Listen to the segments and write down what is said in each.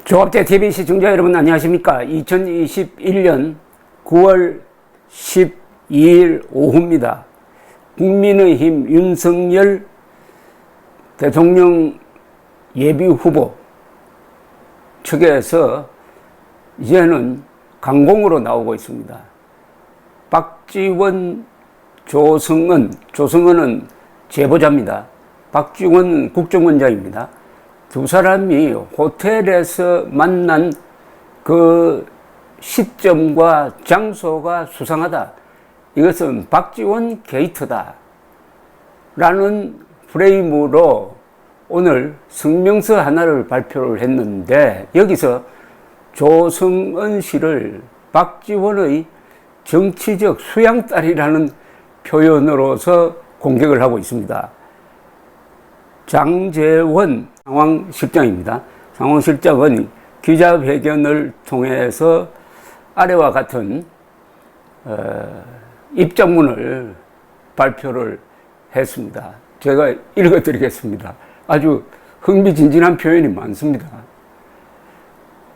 조합제 TV 시청자 여러분 안녕하십니까. 2021년 9월 12일 오후입니다. 국민의힘 윤석열 대통령 예비후보 측에서 이제는 강공으로 나오고 있습니다. 박지원, 조성은은 제보자입니다. 박지원 국정원장입니다. 두 사람이 호텔에서 만난 그 시점과 장소가 수상하다. 이것은 박지원 게이트다. 라는 프레임으로 오늘 성명서 하나를 발표를 했는데, 여기서 조성은 씨를 박지원의 정치적 수양딸이라는 표현으로서 공격을 하고 있습니다. 장제원 상황실장입니다. 상황실장은 기자회견을 통해서 아래와 같은 입장문을 발표를 했습니다. 제가 읽어드리겠습니다. 아주 흥미진진한 표현이 많습니다.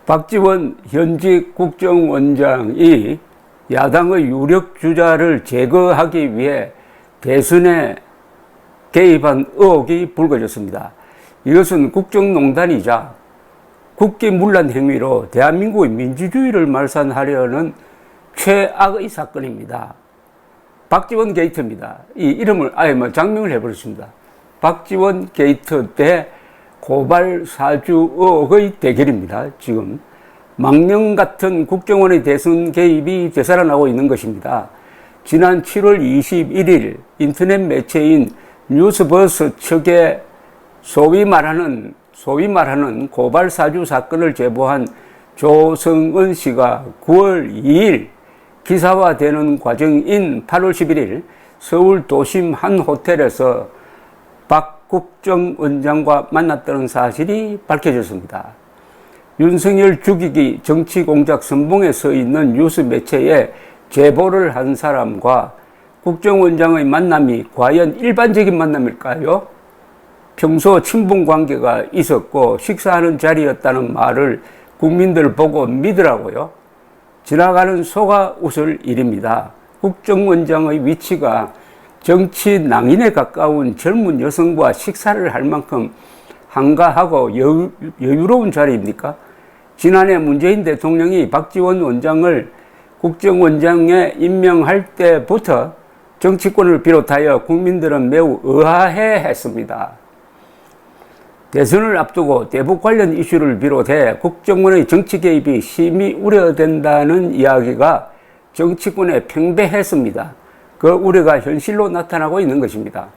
박지원 현직 국정원장이 야당의 유력 주자를 제거하기 위해 대선에 개입한 의혹이 불거졌습니다. 이것은 국정농단이자 국기문란 행위로 대한민국의 민주주의를 말살하려는 최악의 사건입니다. 박지원 게이트입니다. 이 이름을 아예 장명을 해버렸습니다. 박지원 게이트 대 고발 사주 의혹의 대결입니다. 지금 망령 같은 국정원의 대선 개입이 되살아나고 있는 것입니다. 지난 7월 21일 인터넷 매체인 뉴스버스 측에 소위 말하는 고발 사주 사건을 제보한 조성은 씨가 9월 2일 기사화되는 과정인 8월 11일 서울 도심 한 호텔에서 박 국정원장과 만났다는 사실이 밝혀졌습니다. 윤석열 죽이기 정치공작 선봉에 서 있는 뉴스 매체에 제보를 한 사람과 국정원장의 만남이 과연 일반적인 만남일까요? 평소 친분 관계가 있었고 식사하는 자리였다는 말을 국민들 보고 믿으라고요? 지나가는 소가 웃을 일입니다. 국정원장의 위치가 정치 낭인에 가까운 젊은 여성과 식사를 할 만큼 한가하고 여유로운 자리입니까? 지난해 문재인 대통령이 박지원 원장을 국정원장에 임명할 때부터 정치권을 비롯하여 국민들은 매우 의아해했습니다. 대선을 앞두고 대북 관련 이슈를 비롯해 국정원의 정치 개입이 심히 우려된다는 이야기가 정치권에 팽배했습니다. 그 우려가 현실로 나타나고 있는 것입니다.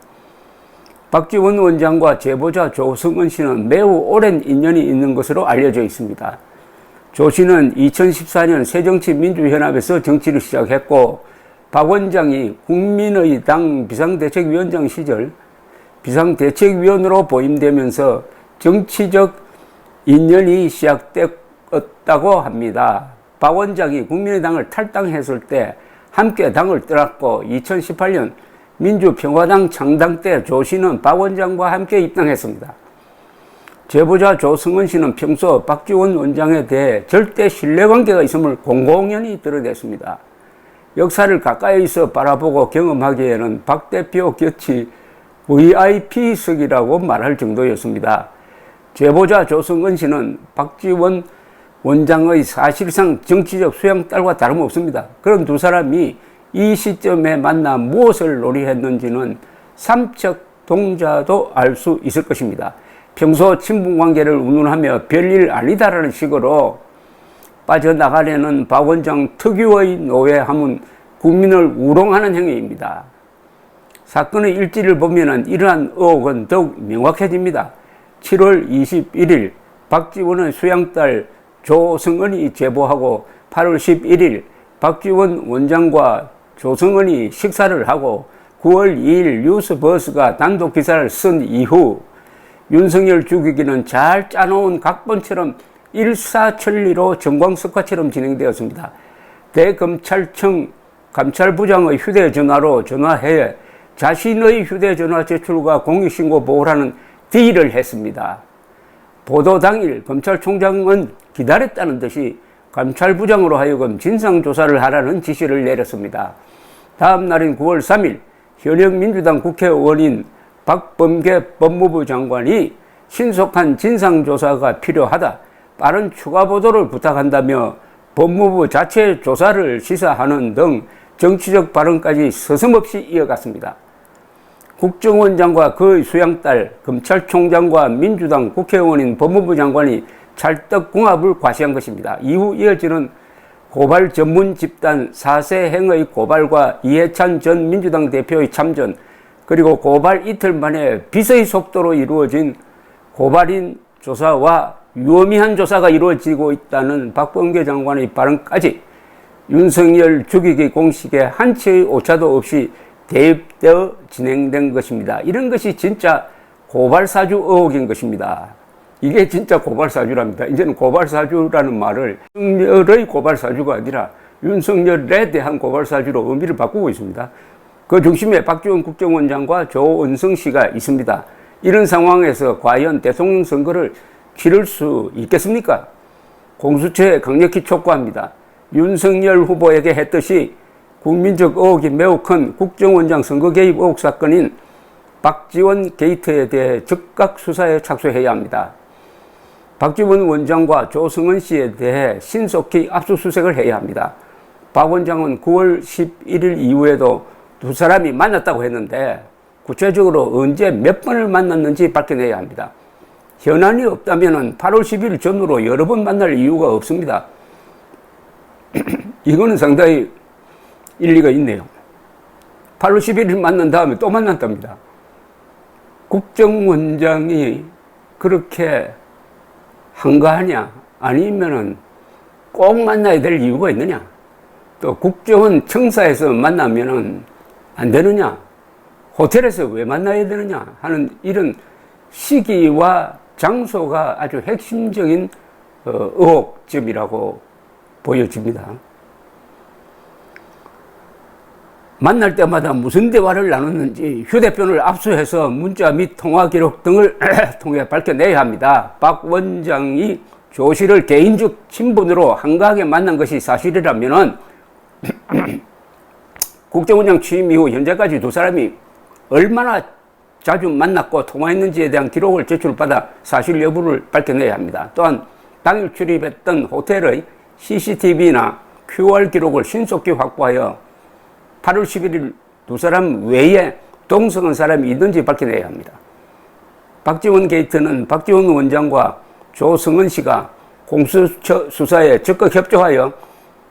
박지원 원장과 제보자 조성은 씨는 매우 오랜 인연이 있는 것으로 알려져 있습니다. 조 씨는 2014년 새정치민주연합에서 정치를 시작했고, 박 원장이 국민의당 비상대책위원장 시절 비상대책위원으로 보임되면서 정치적 인연이 시작되었다고 합니다. 박 원장이 국민의당을 탈당했을 때 함께 당을 떠났고, 2018년 민주평화당 창당 때 조 씨는 박 원장과 함께 입당했습니다. 제보자 조성은 씨는 평소 박지원 원장에 대해 절대 신뢰관계가 있음을 공공연히 드러냈습니다. 역사를 가까이서 바라보고 경험하기에는 박 대표 곁이 VIP석이라고 말할 정도였습니다. 제보자 조성은 씨는 박지원 원장의 사실상 정치적 수양딸과 다름없습니다. 그런 두 사람이 이 시점에 만나 무엇을 논의했는지는 삼척동자도 알 수 있을 것입니다. 평소 친분관계를 운운하며 별일 아니다라는 식으로 빠져나가려는 박 원장 특유의 노예함은 국민을 우롱하는 행위입니다. 사건의 일지를 보면 이러한 의혹은 더욱 명확해집니다. 7월 21일 박지원의 수양딸 조성은이 제보하고 8월 11일 박지원 원장과 조성은이 식사를 하고 9월 2일 뉴스버스가 단독 기사를 쓴 이후 윤석열 죽이기는 잘 짜놓은 각본처럼 일사천리로 정광석화처럼 진행되었습니다. 대검찰청 감찰부장의 휴대전화로 전화해 자신의 휴대전화 제출과 공익신고 보호라는 딜을 했습니다. 보도 당일 검찰총장은 기다렸다는 듯이 감찰부장으로 하여금 진상조사를 하라는 지시를 내렸습니다. 다음 날인 9월 3일 현역 민주당 국회의원인 박범계 법무부 장관이 신속한 진상조사가 필요하다, 빠른 추가 보도를 부탁한다며 법무부 자체 조사를 시사하는 등 정치적 발언까지 서슴없이 이어갔습니다. 국정원장과 그의 수양딸, 검찰총장과 민주당 국회의원인 법무부 장관이 찰떡궁합을 과시한 것입니다. 이후 이어지는 고발 전문 집단 4세행의 고발과 이해찬 전 민주당 대표의 참전, 그리고 고발 이틀 만에 빛의 속도로 이루어진 고발인 조사와 유의미한 조사가 이루어지고 있다는 박범계 장관의 발언까지 윤석열 죽이기 공식에 한치의 오차도 없이 대입되어 진행된 것입니다. 이런 것이 진짜 고발사주 의혹인 것입니다. 이게 진짜 고발사주랍니다. 이제는 고발사주라는 말을 윤석열의 고발사주가 아니라 윤석열에 대한 고발사주로 의미를 바꾸고 있습니다. 그 중심에 박지원 국정원장과 조은성 씨가 있습니다. 이런 상황에서 과연 대통령 선거를 치를 수 있겠습니까? 공수처에 강력히 촉구합니다. 윤석열 후보에게 했듯이 국민적 의혹이 매우 큰 국정원장 선거 개입 의혹 사건인 박지원 게이트에 대해 즉각 수사에 착수해야 합니다. 박지원 원장과 조승은 씨에 대해 신속히 압수수색을 해야 합니다. 박 원장은 9월 11일 이후에도 두 사람이 만났다고 했는데 구체적으로 언제 몇 번을 만났는지 밝혀내야 합니다. 현안이 없다면 8월 10일 전후로 여러 번 만날 이유가 없습니다. 이거는 상당히 일리가 있네요. 8월 11일 만난 다음에 또 만났답니다. 국정원장이 그렇게 한가하냐? 아니면은 꼭 만나야 될 이유가 있느냐? 또 국정원 청사에서 만나면은 안 되느냐? 호텔에서 왜 만나야 되느냐? 하는 이런 시기와 장소가 아주 핵심적인 의혹점이라고 보여집니다. 만날 때마다 무슨 대화를 나눴는지 휴대폰을 압수해서 문자 및 통화 기록 등을 통해 밝혀내야 합니다. 박 원장이 조 씨를 개인적 친분으로 한가하게 만난 것이 사실이라면 국정원장 취임 이후 현재까지 두 사람이 얼마나 자주 만났고 통화했는지에 대한 기록을 제출받아 사실 여부를 밝혀내야 합니다. 또한 당일 출입했던 호텔의 CCTV나 QR 기록을 신속히 확보하여 8월 11일 두 사람 외에 동석한 사람이 있는지 밝혀내야 합니다. 박지원 게이트는 박지원 원장과 조승은 씨가 공수처 수사에 적극 협조하여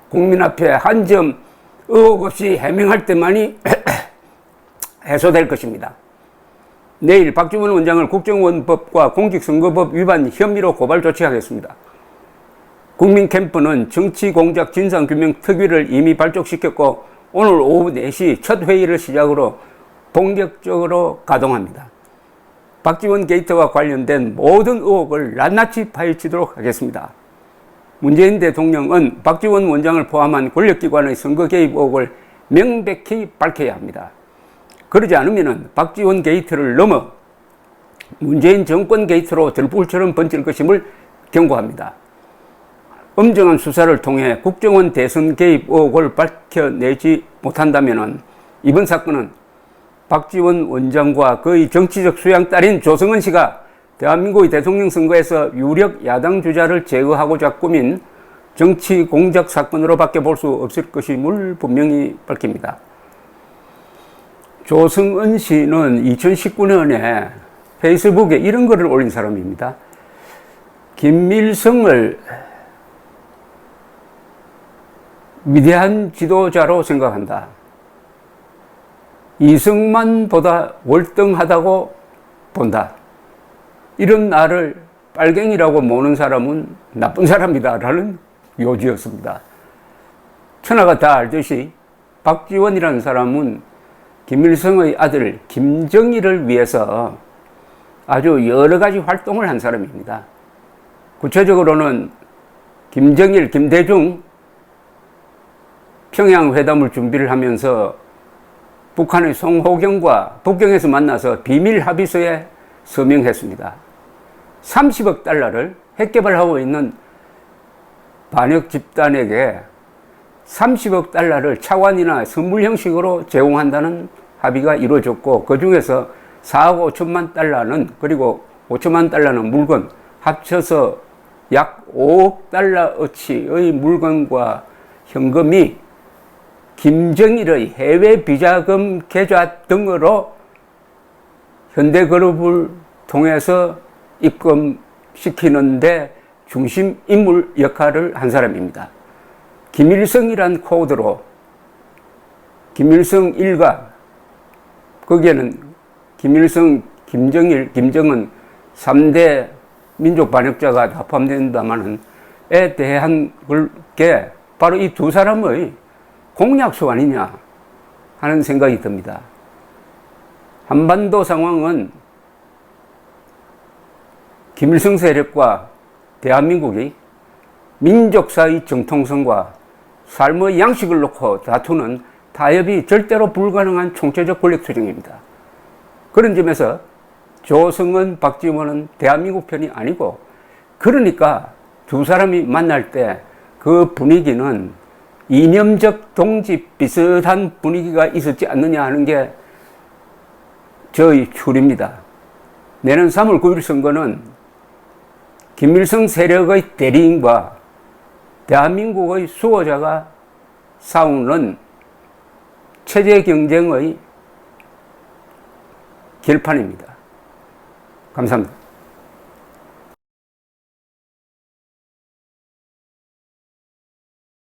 국민 앞에 한 점 의혹 없이 해명할 때만이 해소될 것입니다. 내일 박지원 원장을 국정원법과 공직선거법 위반 혐의로 고발 조치하겠습니다. 국민캠프는 정치공작 진상규명 특위를 이미 발족시켰고 오늘 오후 4시 첫 회의를 시작으로 본격적으로 가동합니다. 박지원 게이트와 관련된 모든 의혹을 낱낱이 파헤치도록 하겠습니다. 문재인 대통령은 박지원 원장을 포함한 권력기관의 선거 개입 의혹을 명백히 밝혀야 합니다. 그러지 않으면 박지원 게이트를 넘어 문재인 정권 게이트로 들불처럼 번질 것임을 경고합니다. 엄정한 수사를 통해 국정원 대선 개입 의혹을 밝혀내지 못한다면 이번 사건은 박지원 원장과 그의 정치적 수양딸인 조승은 씨가 대한민국의 대통령 선거에서 유력 야당 주자를 제거하고자 꾸민 정치 공작 사건으로밖에 볼 수 없을 것임을 분명히 밝힙니다. 조승은 씨는 2019년에 페이스북에 이런 글을 올린 사람입니다. 김일성을 위대한 지도자로 생각한다. 이승만보다 월등하다고 본다. 이런 나를 빨갱이라고 모는 사람은 나쁜 사람이다 라는 요지였습니다. 천하가 다 알듯이 박지원이라는 사람은 김일성의 아들 김정일을 위해서 아주 여러 가지 활동을 한 사람입니다. 구체적으로는 김정일, 김대중 평양회담을 준비를 하면서 북한의 송호경과 북경에서 만나서 비밀 합의서에 서명했습니다. 30억 달러를 핵개발하고 있는 반역 집단에게 30억 달러를 차관이나 선물 형식으로 제공한다는 합의가 이루어졌고, 그 중에서 4억 5천만 달러는, 그리고 5천만 달러는 물건, 합쳐서 약 5억 달러어치의 물건과 현금이 김정일의 해외 비자금 계좌 등으로 현대그룹을 통해서 입금시키는데 중심 인물 역할을 한 사람입니다. 김일성이란 코드로 김일성 일가, 거기에는 김일성, 김정일, 김정은 3대 민족 반역자가 다 포함된다마는 에 대한 게 바로 이 두 사람의 공약수 아니냐 하는 생각이 듭니다. 한반도 상황은 김일성 세력과 대한민국이 민족사의 정통성과 삶의 양식을 놓고 다투는 타협이 절대로 불가능한 총체적 권력 투쟁입니다. 그런 점에서 조성은, 박지원은 대한민국 편이 아니고, 그러니까 두 사람이 만날 때 그 분위기는 이념적 동지 비슷한 분위기가 있었지 않느냐 하는 게 저의 추리입니다. 내년 3월 9일 선거는 김일성 세력의 대리인과 대한민국의 수호자가 싸우는 체제 경쟁의 결판입니다. 감사합니다.